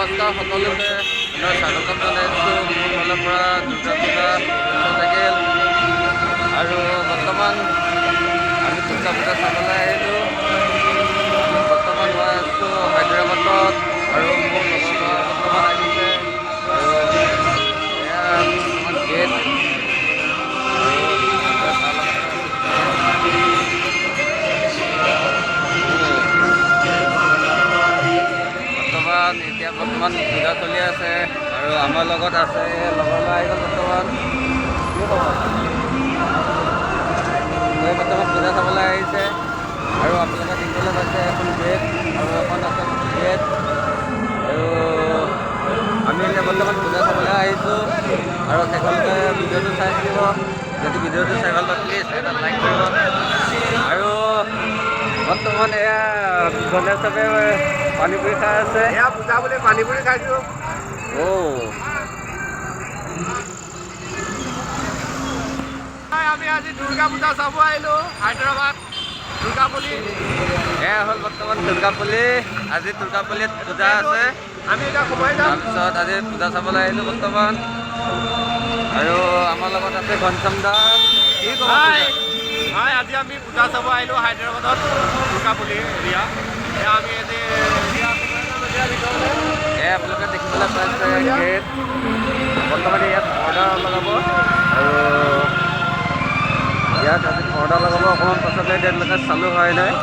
নমস্কাৰ সকলোকে মই স্বাগতম জনাইছোঁ মোৰ ফালৰ পৰা দুৰ্গা পূজা থাকিল আৰু বৰ্তমান আমি দুৰ্গা পূজা চাবলৈ আহিলোঁ। বৰ্তমান মই আছোঁ হায়দৰাবাদত আৰু মোৰ লগৰ বৰ্তমান আহিছে আৰু এয়া বৰ্তমান গেট এতিয়া বৰ্তমান পূজা চলি আছে আৰু আমাৰ লগত আছে লগৰ ল'ৰা আহি গ'ল বৰ্তমান বৰ্তমান পূজা চাবলৈ আহিছে আৰু আপোনালোকে দেখিবলৈ পাইছে এখন গেট আৰু এখন আছে গেট আৰু আমি এতিয়া বৰ্তমান পূজা চাবলৈ আহিছোঁ আৰু তেখেতলোকে ভিডিঅ'টো চাই থাকিব। যদি ভিডিঅ'টো চাই ভাল পায় প্লিজ এটা লাইক কৰিব আৰু বৰ্তমান এয়া গণেশ চবে পানীপুৰি খাই আছে। এয়া পূজা বুলি পানীপুৰি খাইছোঁ। আমি আজি দুৰ্গা পূজা চাব আহিলোঁ হায়দৰাবাদ দুৰ্গাপল্লী। এয়া হ'ল বৰ্তমান দুৰ্গাপল্লী। আজি দুৰ্গাপল্লীত পূজা আছে। আমি এতিয়া সোমাই যাম। তাৰপিছত আজি পূজা চাবলৈ আহিলোঁ বৰ্তমান আৰু আমাৰ লগত আছে ঘনশ্যাম দা। কি ক'ব? হয়, আজি আমি পূজা চাব আহিলোঁ হায়দৰাবাদত দুৰ্গাপল্লী এৰিয়া। আমি আজি আপোনালোকে দেখিবলৈ পাইছে গেট বৰ্তমান ইয়াত অৰ্ডাৰ লগাব আৰু ইয়াত আজি অৰ্ডাৰ লগাব অকণমান পাছতে তেওঁলোকে চালু হয় নাই।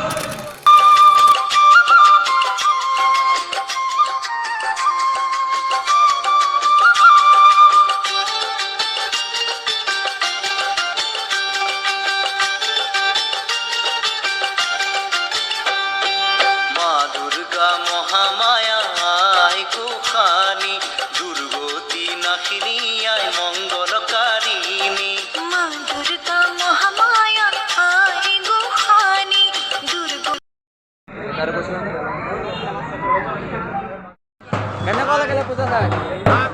কেনেকুৱা লাগিলে পূজা চাই?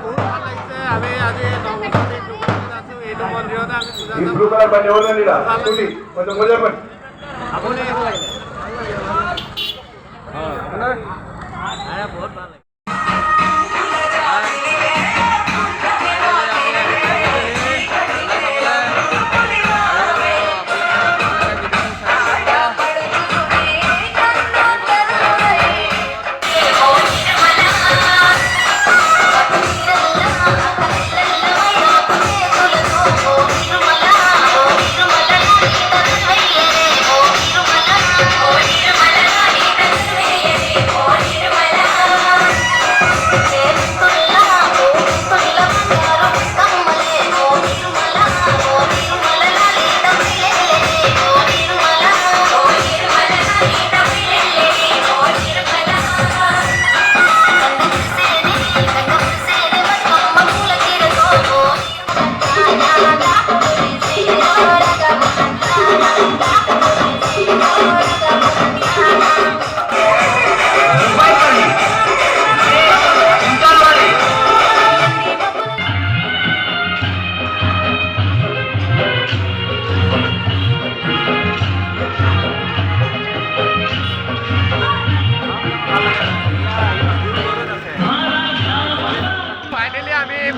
বহুত ভাল লাগিছে। আমি আজি আছোঁ এইটো মন্দিৰতে আমি পূজা চাম। আপুনি বহুত ভাল লাগে।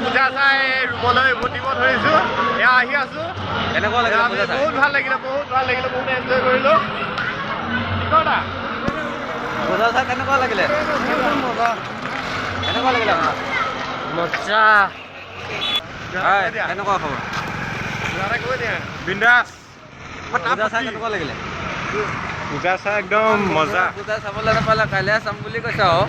পূজা চাই ৰুমলৈ উভতিব ধৰিছোঁ। এয়া আহি আছোঁ। কেনেকুৱা লাগিলে পূজা চাই? বহুত ভাল লাগিলে, বহুত ভাল লাগিলে, বহুত এনজয় কৰিলোঁ। পূজা চাই কেনেকুৱা লাগিলে? কেনেকুৱা লাগিলে আপোনাৰ? মজা। কেনেকুৱা খবৰ? বিন্দাছ। পূজা চাই কেনেকুৱা লাগিলে? পূজা চাই একদম মজা। পূজা চাবলৈ নাপালে কাইলৈ চাম বুলি কৈছে আৰু